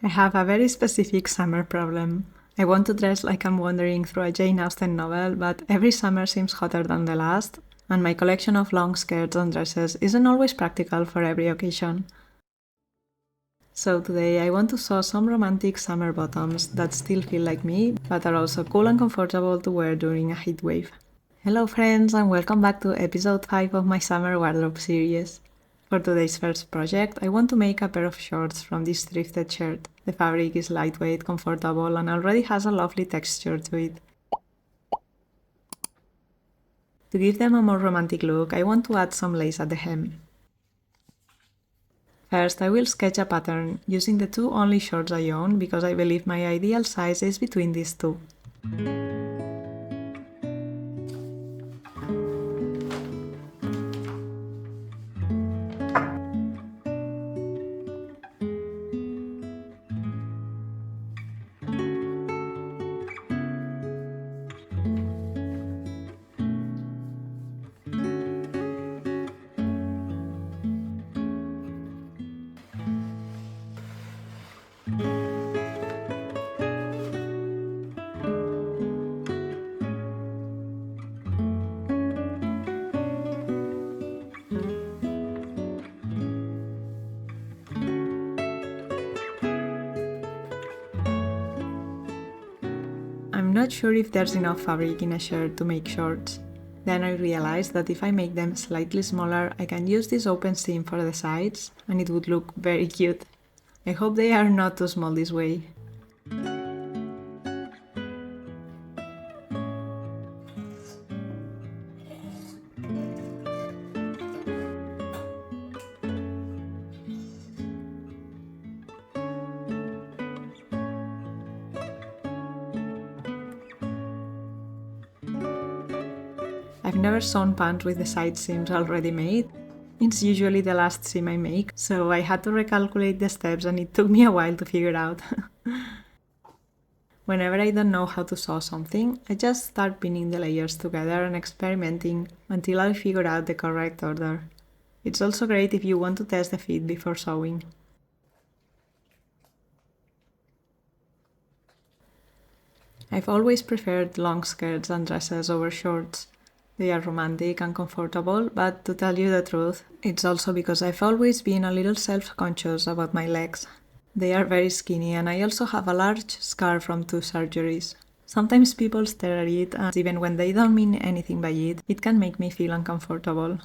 I have a very specific summer problem. I want to dress like I'm wandering through a Jane Austen novel, but every summer seems hotter than the last, and my collection of long skirts and dresses isn't always practical for every occasion. So today I want to sew some romantic summer bottoms that still feel like me, but are also cool and comfortable to wear during a heat wave. Hello friends, and welcome back to episode 5 of my summer wardrobe series. For today's first project, I want to make a pair of shorts from this thrifted shirt. The fabric is lightweight, comfortable, and already has a lovely texture to it. To give them a more romantic look, I want to add some lace at the hem. First, I will sketch a pattern using the two only shorts I own because I believe my ideal size is between these two. I'm not sure if there's enough fabric in a shirt to make shorts. Then I realized that if I make them slightly smaller, I can use this open seam for the sides and it would look very cute. I hope they are not too small this way. I've never sewn pants with the side seams already made. It's usually the last seam I make, so I had to recalculate the steps and it took me a while to figure out. Whenever I don't know how to sew something, I just start pinning the layers together and experimenting until I figure out the correct order. It's also great if you want to test the fit before sewing. I've always preferred long skirts and dresses over shorts. They are romantic and comfortable, but to tell you the truth, it's also because I've always been a little self-conscious about my legs. They are very skinny and I also have a large scar from 2 surgeries. Sometimes people stare at it and even when they don't mean anything by it, it can make me feel uncomfortable.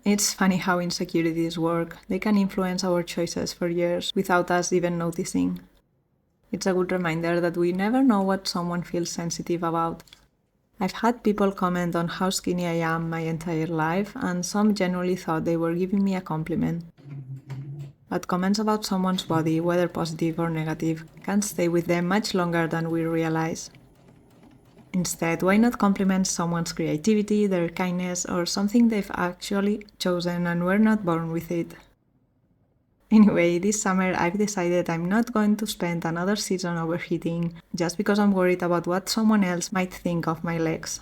It's funny how insecurities work. They can influence our choices for years without us even noticing. It's a good reminder that we never know what someone feels sensitive about. I've had people comment on how skinny I am my entire life, and some genuinely thought they were giving me a compliment. But comments about someone's body, whether positive or negative, can stay with them much longer than we realize. Instead, why not compliment someone's creativity, their kindness, or something they've actually chosen and were not born with it? Anyway, this summer I've decided I'm not going to spend another season overheating just because I'm worried about what someone else might think of my legs.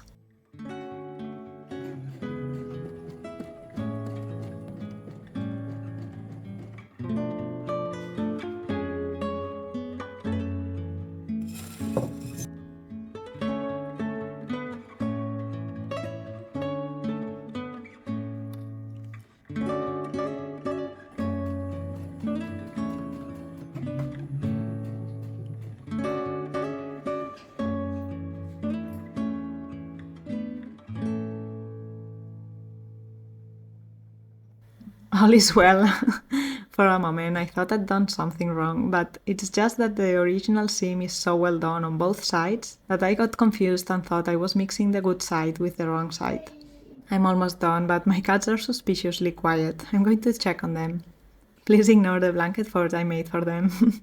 All is well. For a moment I thought I'd done something wrong, but it's just that the original seam is so well done on both sides that I got confused and thought I was mixing the good side with the wrong side. I'm almost done, but my cats are suspiciously quiet. I'm going to check on them. Please ignore the blanket fort I made for them.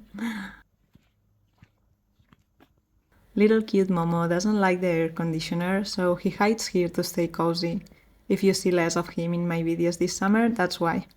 Little cute Momo doesn't like the air conditioner, so he hides here to stay cozy. If you see less of him in my videos this summer, that's why.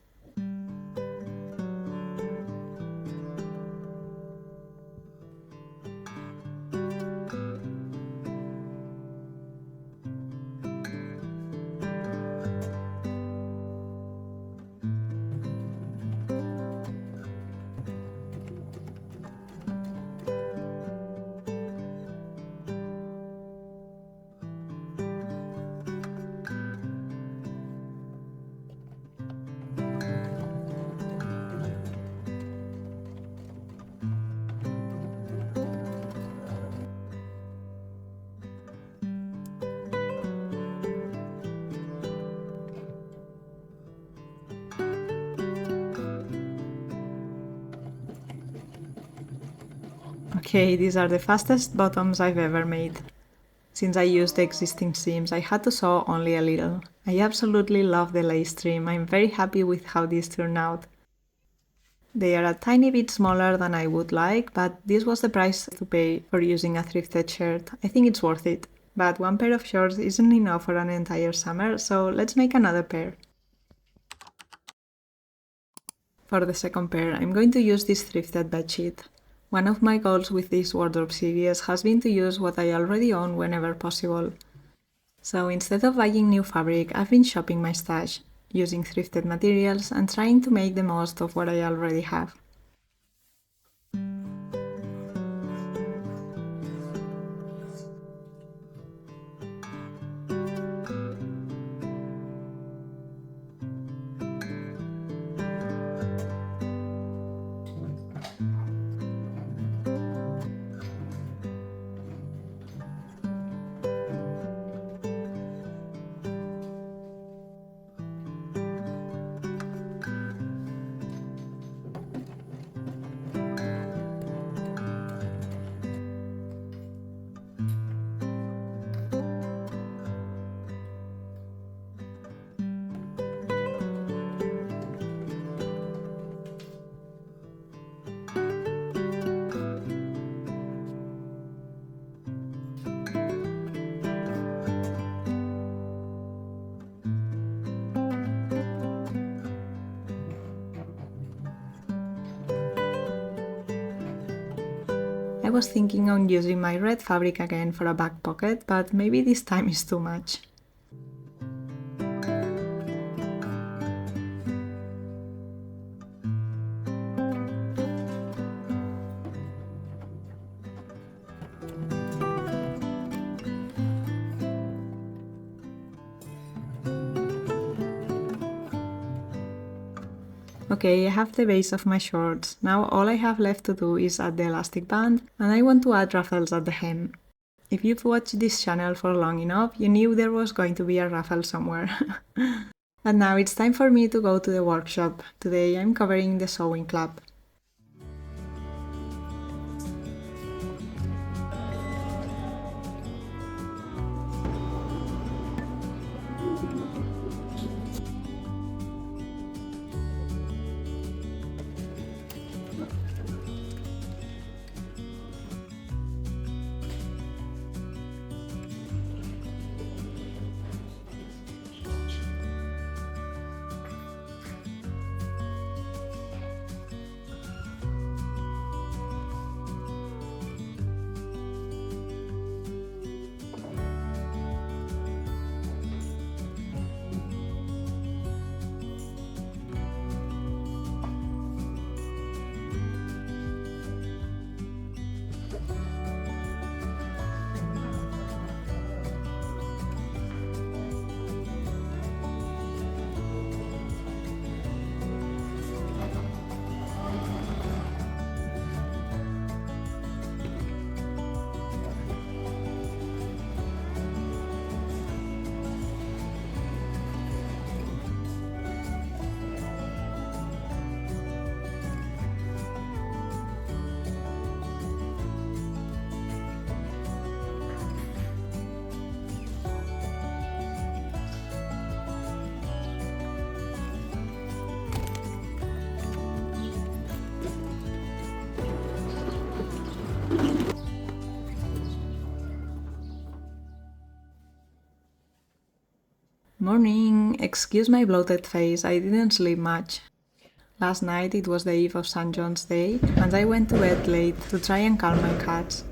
Okay, these are the fastest bottoms I've ever made. Since I used the existing seams, I had to sew only a little. I absolutely love the lace trim. I'm very happy with how these turned out. They are a tiny bit smaller than I would like, but this was the price to pay for using a thrifted shirt. I think it's worth it. But one pair of shorts isn't enough for an entire summer, so let's make another pair. For the second pair, I'm going to use this thrifted bedsheet. One of my goals with this wardrobe series has been to use what I already own whenever possible. So instead of buying new fabric, I've been shopping my stash, using thrifted materials and trying to make the most of what I already have. I was thinking on using my red fabric again for a back pocket, but maybe this time is too much. Okay, I have the base of my shorts. Now all I have left to do is add the elastic band, and I want to add ruffles at the hem. If you've watched this channel for long enough, you knew there was going to be a ruffle somewhere. But now it's time for me to go to the workshop. Today I'm covering the sewing club. Morning! Excuse my bloated face, I didn't sleep much. Last night it was the eve of St. John's Day, and I went to bed late to try and calm my cats.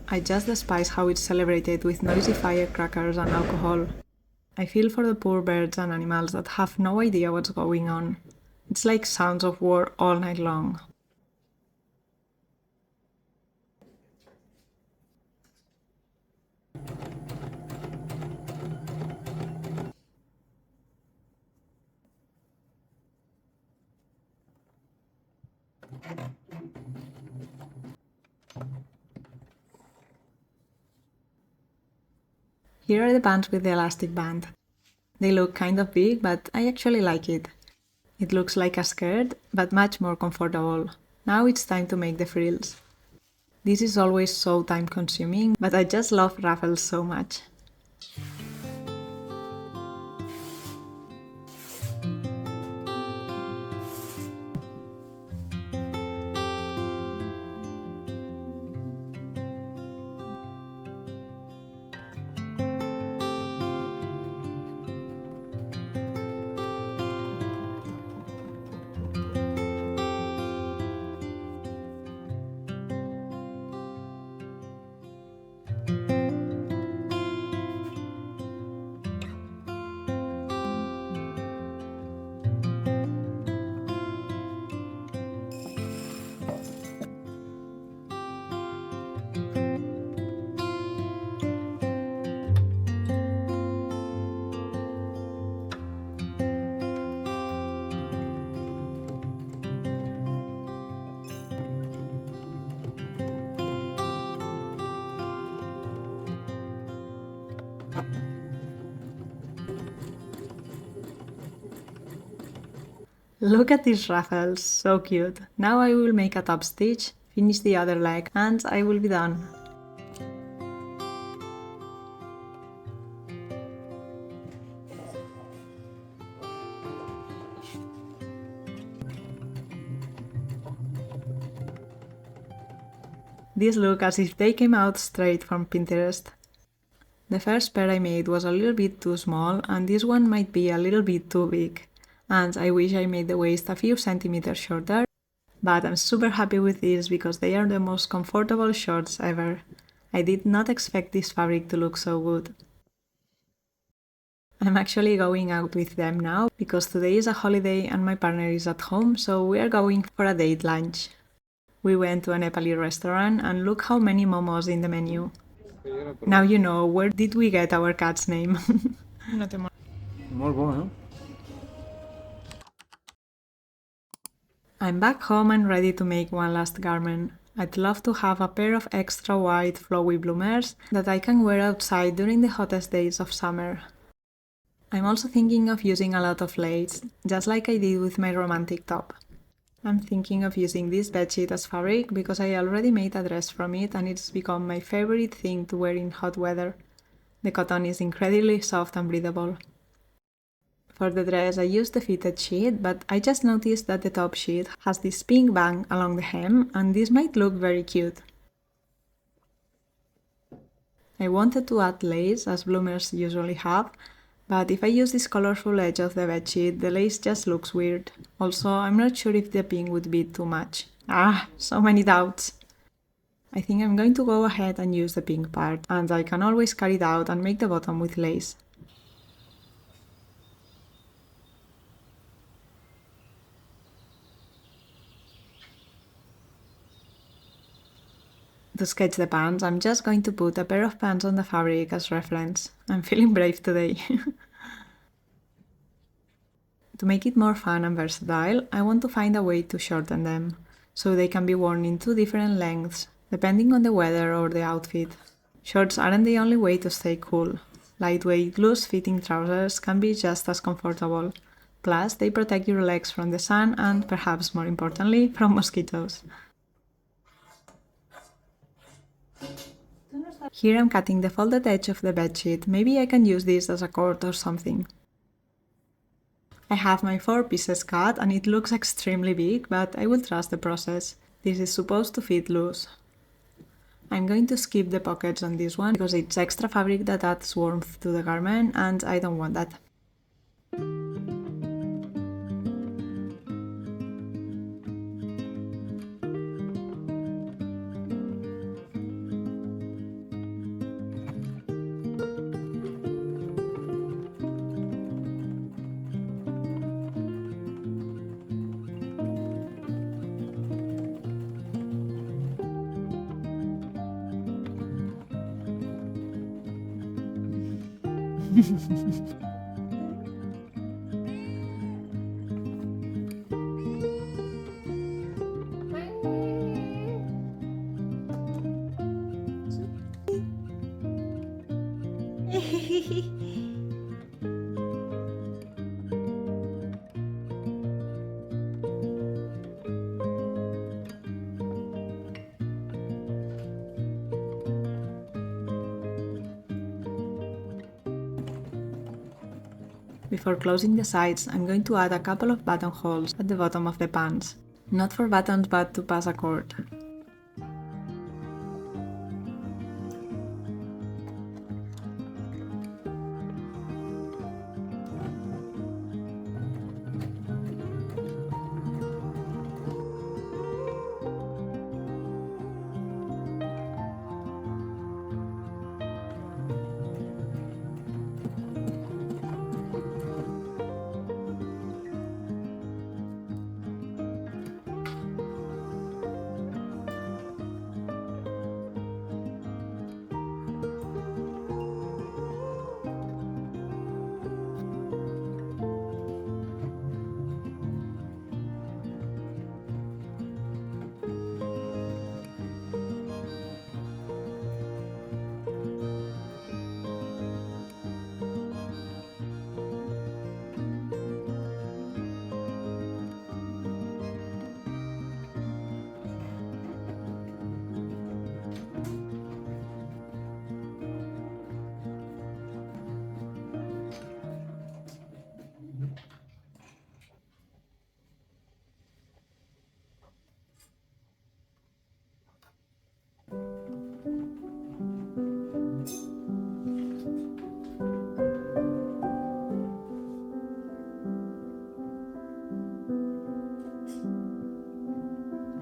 I just despise how it's celebrated with noisy firecrackers and alcohol. I feel for the poor birds and animals that have no idea what's going on. It's like sounds of war all night long. Here are the pants with the elastic band. They look kind of big, but I actually like it. It looks like a skirt, but much more comfortable. Now it's time to make the frills. This is always so time consuming, but I just love raffles so much. Look at these raffles, so cute. Now I will make a top stitch, finish the other leg, and I will be done. These look as if they came out straight from Pinterest. The first pair I made was a little bit too small, and this one might be a little bit too big. And I wish I made the waist a few centimeters shorter, but I'm super happy with these because they are the most comfortable shorts ever. I did not expect this fabric to look so good. I'm actually going out with them now because today is a holiday and my partner is at home, so we are going for a date lunch. We went to a Nepali restaurant and look how many momos in the menu. Now you know where did we get our cat's name. I'm back home and ready to make one last garment. I'd love to have a pair of extra wide flowy bloomers that I can wear outside during the hottest days of summer. I'm also thinking of using a lot of lace, just like I did with my romantic top. I'm thinking of using this bedsheet as fabric because I already made a dress from it and it's become my favorite thing to wear in hot weather. The cotton is incredibly soft and breathable. For the dress I used the fitted sheet, but I just noticed that the top sheet has this pink bang along the hem and this might look very cute. I wanted to add lace as bloomers usually have, but if I use this colorful edge of the bedsheet, the lace just looks weird. Also, I'm not sure if the pink would be too much. So many doubts. I think I'm going to go ahead and use the pink part, and I can always carry it out and make the bottom with lace. To sketch the pants, I'm just going to put a pair of pants on the fabric as reference. I'm feeling brave today. To make it more fun and versatile, I want to find a way to shorten them, so they can be worn in 2 different lengths, depending on the weather or the outfit. Shorts aren't the only way to stay cool. Lightweight, loose-fitting trousers can be just as comfortable. Plus, they protect your legs from the sun and, perhaps more importantly, from mosquitoes. Here I'm cutting the folded edge of the bedsheet. Maybe I can use this as a cord or something. I have my 4 pieces cut and it looks extremely big, but I will trust the process. This is supposed to fit loose. I'm going to skip the pockets on this one because it's extra fabric that adds warmth to the garment and I don't want that. Before closing the sides, I'm going to add a couple of buttonholes at the bottom of the pants. Not for buttons, but to pass a cord.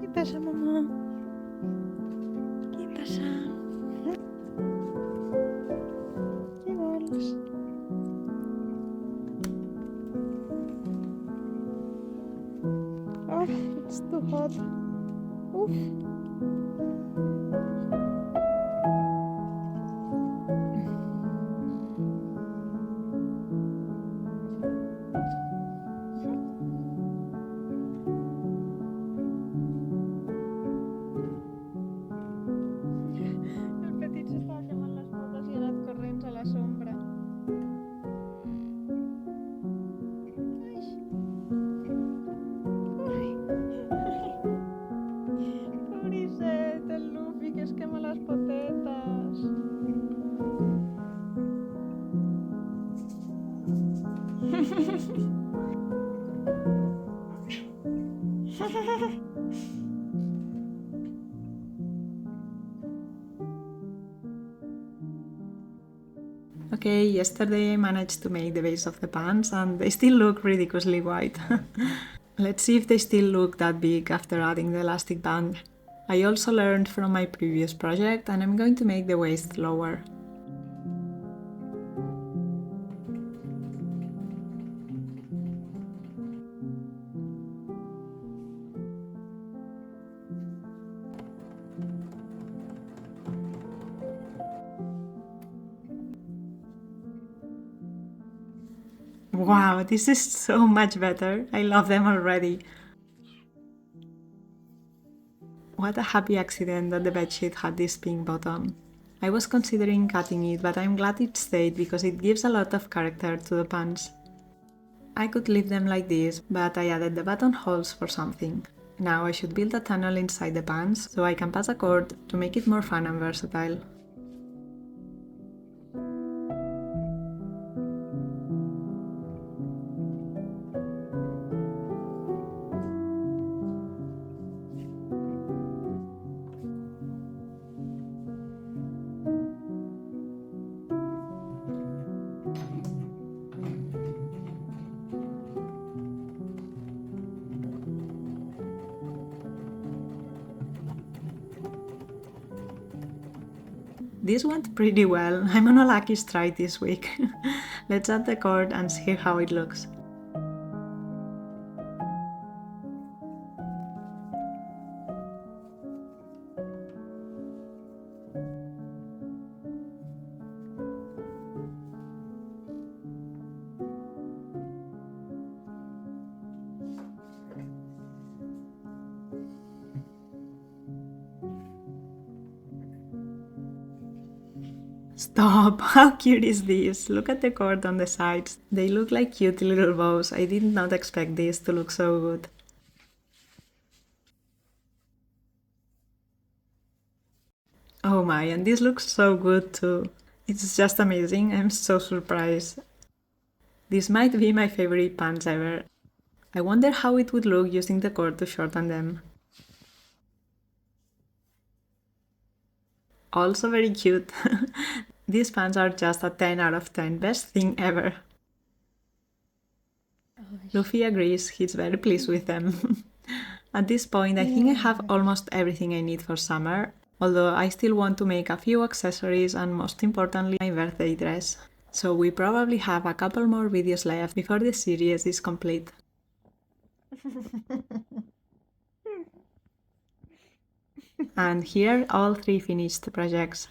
¿Qué pasa, mamá? ¿Qué pasa? ¿Qué bolas? Oh, it's too hot. Oof. El petit s'estava quemant les potes i ha anat corrents a la sombra. Ai. Pobrecet, el Luffy, que es quema les potetes. Okay, yesterday I managed to make the base of the pants and they still look ridiculously white. Let's see if they still look that big after adding the elastic band. I also learned from my previous project and I'm going to make the waist lower. Wow, this is so much better. I love them already. What a happy accident that the bedsheet had this pink bottom. I was considering cutting it, but I'm glad it stayed because it gives a lot of character to the pants. I could leave them like this, but I added the buttonholes for something. Now I should build a tunnel inside the pants so I can pass a cord to make it more fun and versatile. This went pretty well. I'm on a lucky strike this week. Let's add the cord and see how it looks. Stop! How cute is this? Look at the cord on the sides. They look like cute little bows. I did not expect this to look so good. Oh my, and this looks so good too. It's just amazing. I'm so surprised. This might be my favorite pants ever. I wonder how it would look using the cord to shorten them. Also very cute. These pants are just a 10 out of 10, best thing ever. Luffy agrees, he's very pleased with them. At this point, I think I have almost everything I need for summer, although I still want to make a few accessories and most importantly my birthday dress. So we probably have a couple more videos left before the series is complete. And here are all 3 finished projects.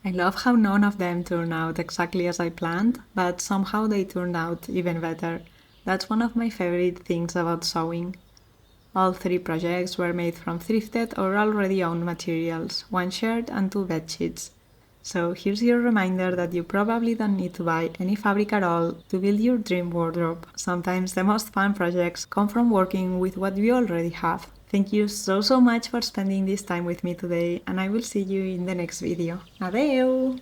I love how none of them turned out exactly as I planned, but somehow they turned out even better. That's one of my favorite things about sewing. All 3 projects were made from thrifted or already owned materials, 1 shirt and 2 bedsheets. So here's your reminder that you probably don't need to buy any fabric at all to build your dream wardrobe. Sometimes the most fun projects come from working with what you already have. Thank you so much for spending this time with me today, and I will see you in the next video. Adeu!